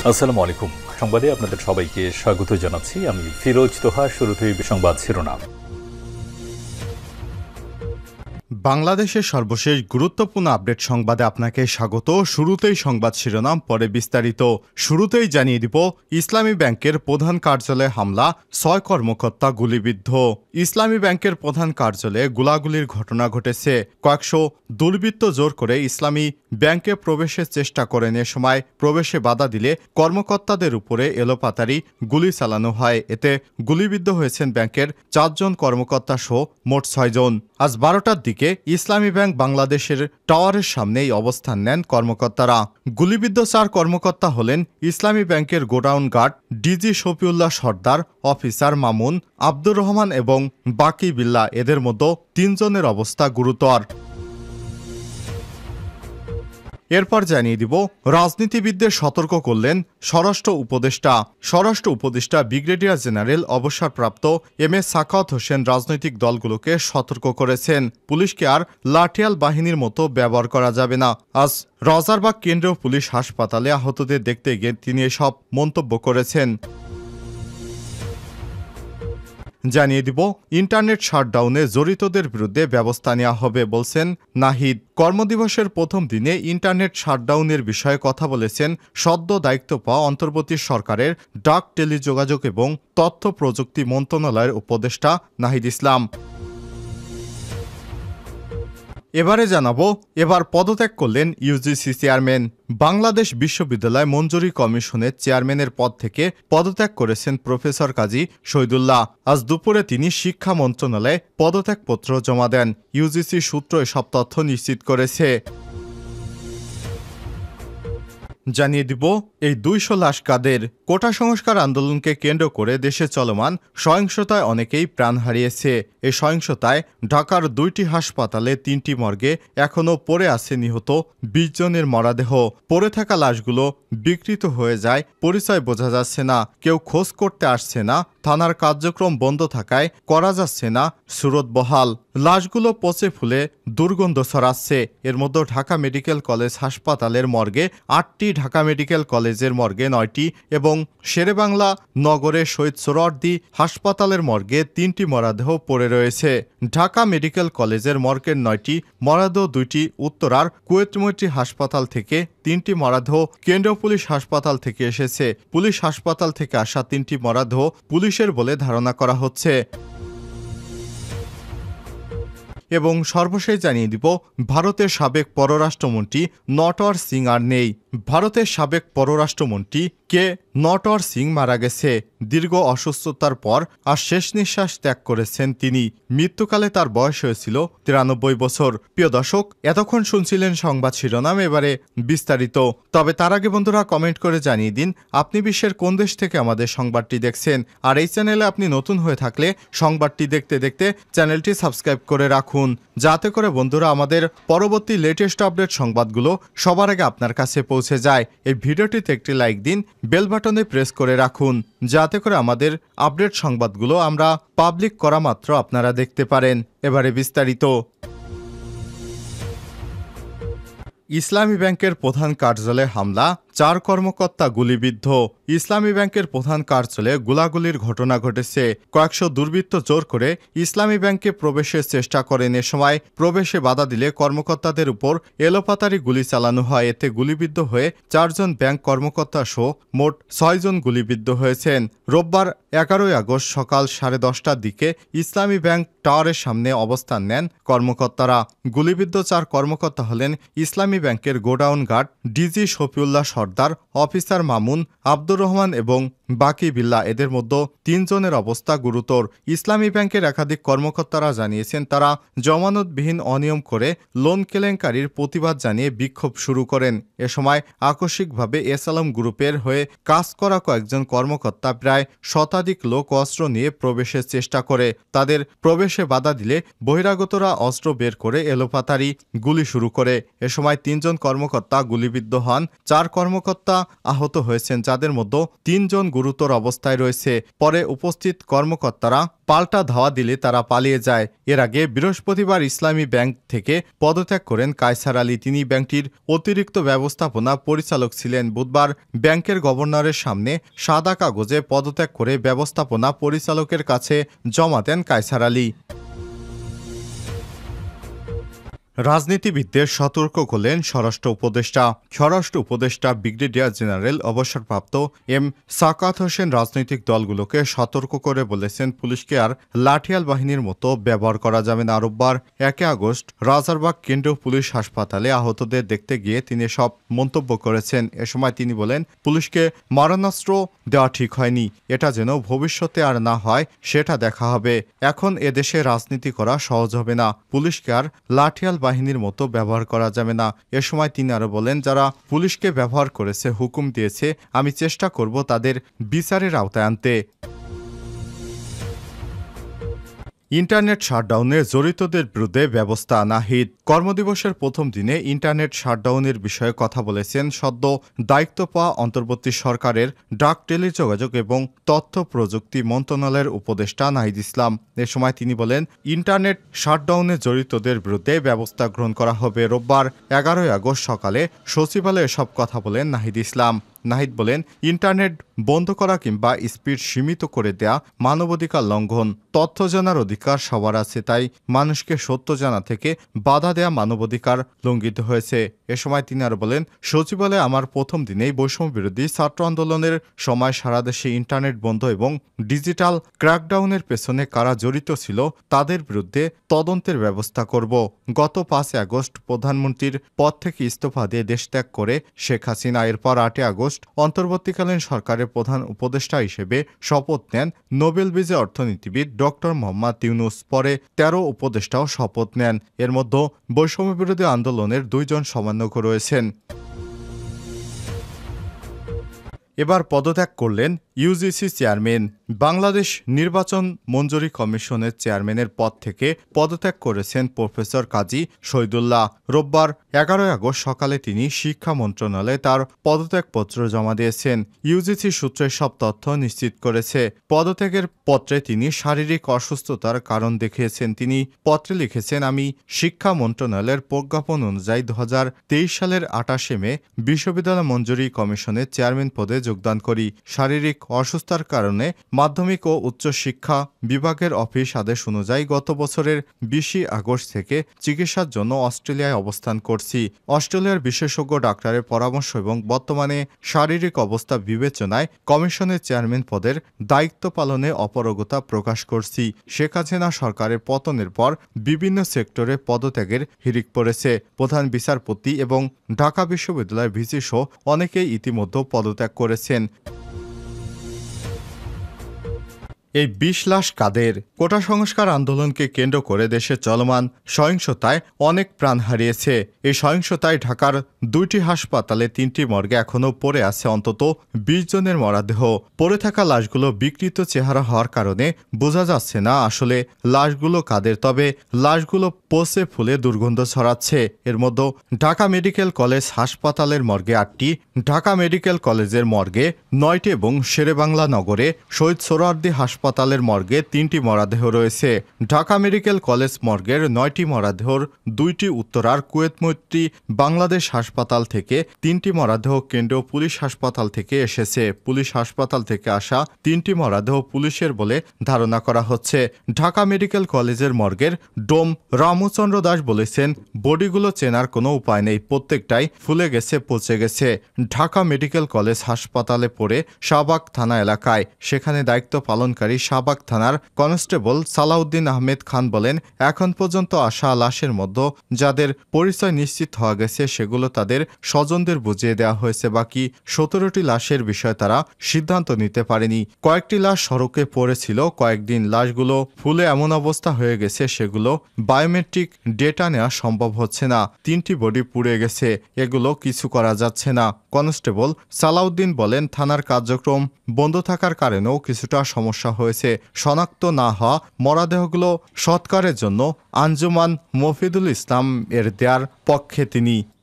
আসসালামু আলাইকুম। সংবাদে আপনাদের সবাইকে স্বাগত জানাচ্ছি। আমি ফিরোজ তোহা। শুরুতেই সংবাদ শিরোনাম। বাংলাদেশের সর্বশেষ গুরুত্বপূর্ণ আপডেট সংবাদে আপনাকে স্বাগত। শুরুতেই সংবাদ শিরোনাম, পরে বিস্তারিত। শুরুতেই জানিয়ে দিব, ইসলামী ব্যাংকের প্রধান কার্যালয়ে হামলা, ৬ কর্মকর্তা গুলিবিদ্ধ। ইসলামী ব্যাংকের প্রধান কার্যালয়ে গোলাগুলির ঘটনা ঘটেছে। কয়েকশো দুর্বৃত্ত জোর করে ইসলামী ব্যাংকে প্রবেশের চেষ্টা করেন। এ সময় প্রবেশে বাধা দিলে কর্মকর্তাদের উপরে এলোপাতাড়ি গুলি চালানো হয়। এতে গুলিবিদ্ধ হয়েছেন ব্যাংকের ৪ জন কর্মকর্তা সহ মোট ৬ জন। আজ ১২টার দিকে ইসলামী ব্যাংক বাংলাদেশের টাওয়ারের সামনেই অবস্থান নেন কর্মকর্তারা। গুলিবিদ্ধ ৪ কর্মকর্তা হলেন ইসলামী ব্যাংকের গোডাউন গার্ড ডিজি শফিউল্লাহ সর্দার, অফিসার মামুন, আব্দুর রহমান এবং বাকি বিল্লাহ। এদের মধ্যে ৩ জনের অবস্থা গুরুতর। এরপর জানিয়ে দিব, রাজনীতিবিদদের সতর্ক করলেন স্বরাষ্ট্র উপদেষ্টা। স্বরাষ্ট্র উপদেষ্টা ব্রিগেডিয়ার জেনারেল অবসরপ্রাপ্ত এম এ সাখাওয়াত হোসেন রাজনৈতিক দলগুলোকে সতর্ক করেছেন, পুলিশকে আর লাঠিয়াল বাহিনীর মতো ব্যবহার করা যাবে না। আজ রাজারবাগ কেন্দ্রীয় পুলিশ হাসপাতালে আহতদের দেখতে গিয়ে তিনি এসব মন্তব্য করেছেন। জানিয়ে দিব, ইন্টারনেট শাটডাউনে জড়িতদের বিরুদ্ধে ব্যবস্থা নেওয়া হবে বলছেন নাহিদ। কর্মদিবসের প্রথম দিনে ইন্টারনেট শাটডাউনের বিষয়ে কথা বলেছেন সদ্য দায়িত্ব পাওয়া অন্তর্বর্তী সরকারের ডাক, টেলিযোগাযোগ এবং তথ্য প্রযুক্তি মন্ত্রণালয়ের উপদেষ্টা নাহিদ ইসলাম। এবারে জানাবো, এবার পদত্যাগ করলেন ইউজিসি চেয়ারম্যান। বাংলাদেশ বিশ্ববিদ্যালয় মঞ্জুরি কমিশনের চেয়ারম্যানের পদ থেকে পদত্যাগ করেছেন প্রফেসর কাজী শহীদুল্লাহ। আজ দুপুরে তিনি শিক্ষা মন্ত্রণালয়ে পদত্যাগপত্র জমা দেন। ইউজিসি সূত্র এসব তথ্য নিশ্চিত করেছে। জানিয়ে দিব, এই ২০০ লাশ কাদের। কোটা সংস্কার আন্দোলনকে কেন্দ্র করে দেশে চলমান সহিংসতায় অনেকেই প্রাণ হারিয়েছে। এই সহিংসতায় ঢাকার ২টি হাসপাতালে ৩টি মর্গে এখনও পড়ে আছে নিহত ২০ জনের মরাদেহ। পড়ে থাকা লাশগুলো বিকৃত হয়ে যায়, পরিচয় বোঝা যাচ্ছে না, কেউ খোঁজ করতে আসছে না, থানার কার্যক্রম বন্ধ থাকায় করা যাচ্ছে না সুরত বহাল। লাশগুলো পচে ফুলে দুর্গন্ধ ছড়াচ্ছে। এর মধ্যে ঢাকা মেডিকেল কলেজ হাসপাতালের মর্গে ৮টি, ঢাকা মেডিকেল কলেজের মর্গে ৯টি এবং শেরেবাংলা নগরের শহীদ সোহরাওয়ার্দী হাসপাতালের মর্গে ৩টি মরদেহ পড়ে রয়েছে। ঢাকা মেডিকেল কলেজের মর্গের 9টি মরদেহ, 2টি উত্তরার কুয়েতমৈত্রী হাসপাতাল থেকে, 3টি মরদেহ কেন্দ্রীয় পুলিশ হাসপাতাল থেকে এসেছে। পুলিশ হাসপাতাল থেকে আসা 3টি মরদেহ পুলিশের বলে ধারণা করা হচ্ছে। এবং সর্বশেষ জানিয়ে দিব, ভারতের সাবেক পররাষ্ট্রমন্ত্রী নটওয়ার সিং আর নেই। ভারতের সাবেক পররাষ্ট্রমন্ত্রী কে নটওয়ার সিং মারা গেছে। দীর্ঘ অসুস্থতার পর আর শেষ নিঃশ্বাস ত্যাগ করেছেন তিনি। মৃত্যুকালে তার বয়স হয়েছিল 93 বছর। প্রিয় দর্শক, এতক্ষণ শুনছিলেন সংবাদ শিরোনাম, এবারে বিস্তারিত। তবে তার আগে বন্ধুরা, কমেন্ট করে জানিয়ে দিন আপনি বিশ্বের কোন দেশ থেকে আমাদের সংবাদটি দেখছেন। আর এই চ্যানেলে আপনি নতুন হয়ে থাকলে সংবাদটি দেখতে দেখতে চ্যানেলটি সাবস্ক্রাইব করে রাখুন, যাতে করে বন্ধুরা আমাদের পরবর্তী লেটেস্ট আপডেট সংবাদগুলো সবার আগে আপনার কাছে পৌঁছে যায়। এই ভিডিওটিতে একটি লাইক দিন, বেল বাটনে প্রেস করে রাখুন, যাতে করে আমাদের আপডেট সংবাদগুলো আমরা পাবলিক করা মাত্র আপনারা দেখতে পারেন। এবারে বিস্তারিত। ইসলামী ব্যাংকের প্রধান কার্যালয়ে হামলা, 4 কর্মকর্তা গুলিবিদ্ধ। ইসলামী ব্যাংকের প্রধান কার্যালয়ে গোলাগুলির ঘটনা ঘটেছে। কয়েকশো দুর্বৃত্ত জোর করে ইসলামী ব্যাংকে প্রবেশের চেষ্টা করেন। এ সময় প্রবেশে বাধা দিলে কর্মকর্তাদের উপর এলোপাতাড়ি গুলি চালানো হয়। এতে গুলিবিদ্ধ হয়ে 4 জন ব্যাংক কর্মকর্তা সহ মোট 6 জন গুলিবিদ্ধ হয়েছেন। রোববার 11 আগস্ট সকাল 10:30টার দিকে ইসলামী ব্যাংক টাওয়ারের সামনে অবস্থান নেন কর্মকর্তারা। গুলিবিদ্ধ 4 কর্মকর্তা হলেন ইসলামী ব্যাংকের গোডাউন গার্ড ডিজি শফিউল্লাহ সর্দার, অফিসার মামুন, আব্দুর রহমান এবং বাকি বিল্লাহ। এদের মধ্যে 3 জনের অবস্থা গুরুতর। ইসলামী ব্যাংকের একাধিক কর্মকর্তারা জানিয়েছেন, তারা জমানতবিহীন অনিয়ম করে লোন কেলেঙ্কারির প্রতিবাদ জানিয়ে বিক্ষোভ শুরু করেন। এ সময় আকস্মিকভাবে এসআলম গ্রুপের হয়ে কাজ করা কয়েকজন কর্মকর্তা প্রায় শতাধিক লোক অস্ত্র নিয়ে প্রবেশের চেষ্টা করে। তাদের প্রবেশে বাধা দিলে বহিরাগতরা অস্ত্র বের করে এলোপাতাড়ি গুলি শুরু করে। এ সময় 3 জন কর্মকর্তা গুলিবিদ্ধ হন। 4 কর্মকর্তা আহত হয়েছেন, যাদের মধ্যে 3 জন গুরুতর অবস্থায় রয়েছে। পরে উপস্থিত কর্মকর্তারা পাল্টা ধাওয়া দিলে তারা পালিয়ে যায়। এর আগে বৃহস্পতিবার ইসলামী ব্যাংক থেকে পদত্যাগ করেন কায়সার আলী। তিনি ব্যাংকটির অতিরিক্ত ব্যবস্থাপনা পরিচালক ছিলেন। বুধবার ব্যাংকের গভর্নরের সামনে সাদা কাগজে পদত্যাগ করে ব্যবস্থাপনা পরিচালকের কাছে জমা দেন কায়সার আলী। রাজনীতিবিদদের সতর্ক করলেন স্বরাষ্ট্র উপদেষ্টা। স্বরাষ্ট্র উপদেষ্টা ব্রিগেডিয়ার জেনারেল অবসরপ্রাপ্ত এম সাকাত হোসেন রাজনৈতিক দলগুলোকে সতর্ক করে বলেছেন, পুলিশকে আর লাঠিয়াল বাহিনীর মতো ব্যবহার করা যাবে না। রোববার 1 আগস্ট রাজারবাগ কেন্দ্রীয় পুলিশ হাসপাতালে আহতদের দেখতে গিয়ে তিনি সব মন্তব্য করেছেন। এ সময় তিনি বলেন, পুলিশকে মারণাস্ত্র দেওয়া ঠিক হয়নি, এটা যেন ভবিষ্যতে আর না হয় সেটা দেখা হবে। এখন এদেশে রাজনীতি করা সহজ হবে না, পুলিশকে আর লাঠিয়াল বাহিনীর মতো ব্যবহার করা যাবে না। এ সময় তিনি আরো বলেন, যারা পুলিশকে ব্যবহার করেছে, হুকুম দিয়েছে, আমি চেষ্টা করব তাদের বিচারের আওতায় আনতে। ইন্টারনেট শাটডাউনে জড়িতদের বিরুদ্ধে ব্যবস্থা। নাহিদ কর্মদিবসের প্রথম দিনে ইন্টারনেট শাটডাউনের বিষয়ে কথা বলেছেন সদ্য দায়িত্ব পাওয়া অন্তর্বর্তী সরকারের ডাক, টেলিযোগাযোগ এবং তথ্য প্রযুক্তি মন্ত্রণালয়ের উপদেষ্টা নাহিদ ইসলাম। এ সময় তিনি বলেন, ইন্টারনেট শাটডাউনে জড়িতদের বিরুদ্ধে ব্যবস্থা গ্রহণ করা হবে। রোববার 11 আগস্ট সকালে সচিবালয়ে এসব কথা বলেন নাহিদ ইসলাম। নাহিদ বলেন, ইন্টারনেট বন্ধ করা কিংবা স্পিড সীমিত করে দেয়া মানবাধিকার লঙ্ঘন। তথ্য জানার অধিকার সবার আছে, তাই মানুষকে সত্য জানা থেকে বাধা দেয়া মানবাধিকার লঙ্ঘিত হয়েছে। এ সময় তিনি আর বলেন, সচিবালয়ে আমার প্রথম দিনেই বৈষম্য বিরোধী ছাত্র আন্দোলনের সময় সারা দেশে ইন্টারনেট বন্ধ এবং ডিজিটাল ক্র্যাকডাউনের পেছনে কারা জড়িত ছিল তাদের বিরুদ্ধে তদন্তের ব্যবস্থা করব। গত 5 আগস্ট প্রধানমন্ত্রীর পদ থেকে ইস্তফা দিয়ে দেশ ত্যাগ করে শেখ হাসিনা। এরপর 8 আগস্ট অন্তর্বর্তীকালীন সরকারের প্রধান উপদেষ্টা হিসেবে শপথ নেন নোবেল বিজয়ী অর্থনীতিবিদ ডক্টর মোহাম্মদ ইউনূস। পরে 13 উপদেষ্টাও শপথ নেন। এর মধ্যে বৈষম্য বিরোধী আন্দোলনের 2 জন সমন্বয়ক রয়েছেন। এবার পদত্যাগ করলেন ইউজিসি চেয়ারম্যান। বাংলাদেশ নির্বাচন মঞ্জুরি কমিশনের চেয়ারম্যানের পদ থেকে পদত্যাগ করেছেন প্রফেসর কাজী শহীদুল্লাহ। রোববার 11 আগস্ট সকালে তিনি শিক্ষা মন্ত্রণালয়ে তার পদত্যাগপত্র জমা দিয়েছেন। ইউজিসি সূত্রে সব তথ্য নিশ্চিত করেছে। পদত্যাগের পত্রে তিনি শারীরিক অসুস্থতার কারণ দেখিয়েছেন। তিনি পত্রে লিখেছেন, আমি শিক্ষা মন্ত্রণালয়ের প্রজ্ঞাপন অনুযায়ী 2023 সালের 28 মে বিশ্ববিদ্যালয় মঞ্জুরি কমিশনের চেয়ারম্যান পদে যোগদান করি। শারীরিক অসুস্থতার কারণে মাধ্যমিক ও উচ্চ শিক্ষা বিভাগের অফিস আদেশ অনুযায়ী গত বছরের 20 আগস্ট থেকে চিকিৎসার জন্য অস্ট্রেলিয়ায় অবস্থান করছি। অস্ট্রেলিয়ার বিশেষজ্ঞ ডাক্তারের পরামর্শ এবং বর্তমানে শারীরিক অবস্থা বিবেচনায় কমিশনের চেয়ারম্যান পদের দায়িত্ব পালনে অপারগতা প্রকাশ করছি। শেখ হাসিনা সরকারের পতনের পর বিভিন্ন সেক্টরে পদত্যাগের হিড়িক পড়েছে। প্রধান বিচারপতি এবং ঢাকা বিশ্ববিদ্যালয়ের ভিসি সহ অনেকেই ইতিমধ্যে পদত্যাগ করেছেন। এই 20 লাশ কাদের? কোটা সংস্কার আন্দোলনকে কেন্দ্র করে দেশে চলমান সহিংসতায় অনেক প্রাণ হারিয়েছে। এই সহিংসতায় ঢাকার 2টি হাসপাতালে 3টি মর্গে এখনও পড়ে আছে অন্তত 20 জনের মরদেহ। পড়ে থাকা লাশগুলো বিকৃত চেহারা হওয়ার কারণে বোঝা যাচ্ছে না আসলে লাশগুলো কাদের। তবে লাশগুলো পচে ফুলে দুর্গন্ধ ছড়াচ্ছে। এর মধ্যে ঢাকা মেডিকেল কলেজ হাসপাতালের মর্গে 8টি, ঢাকা মেডিকেল কলেজের মর্গে 9টি এবং শেরেবাংলা নগরে শহীদ সোহরাওয়ার্দী হাসপাতালের মর্গে 3টি মরদেহ রয়েছে। ঢাকা মেডিকেল কলেজ মর্গের 9টি মরদেহর 2টি উত্তরার কুয়েত মৈত্রী বাংলাদেশ হাসপাতাল থেকে, 3টি মরদেহ কেন্দ্রীয় পুলিশ হাসপাতাল থেকে এসেছে। পুলিশ হাসপাতাল থেকে আসা 3টি মরদেহ পুলিশের বলে ধারণা করা হচ্ছে। ঢাকা মেডিকেল কলেজের মর্গের ডোম রামচন্দ্র দাস বলেছেন, বডিগুলো চেনার কোনো উপায় নেই, প্রত্যেকটাই ফুলে গেছে, পচে গেছে। ঢাকা মেডিকেল কলেজ হাসপাতালে পড়ে শাহবাগ থানা এলাকায়। সেখানে দায়িত্ব পালনকারী শাহবাগ থানার কনস্টেবল সালাউদ্দিন আহমেদ খান বলেন, এখন পর্যন্ত আসা লাশের মধ্যে যাদের পরিচয় নিশ্চিত হওয়া গেছে সেগুলো তাদের স্বজনদের বুঝিয়ে দেওয়া হয়েছে। বাকি 17টি লাশের বিষয়ে তারা সিদ্ধান্ত নিতে পারেনি। কয়েকটি লাশ সড়কে পড়েছিল কয়েকদিন। লাশগুলো ফুলে এমন অবস্থা হয়ে গেছে সেগুলো বায়োমেট্রিক ডেটা নেওয়া সম্ভব হচ্ছে না। 3টি বডি পুড়ে গেছে, এগুলো কিছু করা যাচ্ছে না। কনস্টেবল সালাউদ্দিন বলেন, থানার কার্যক্রম বন্ধ থাকার কারণেও কিছুটা সমস্যা হয়েছে। শনাক্ত না হওয়া মরদেহগুলো সৎকারের জন্য আঞ্জুমান মফিদুল ইসলাম এর দেয়ার পক্ষে তিনি।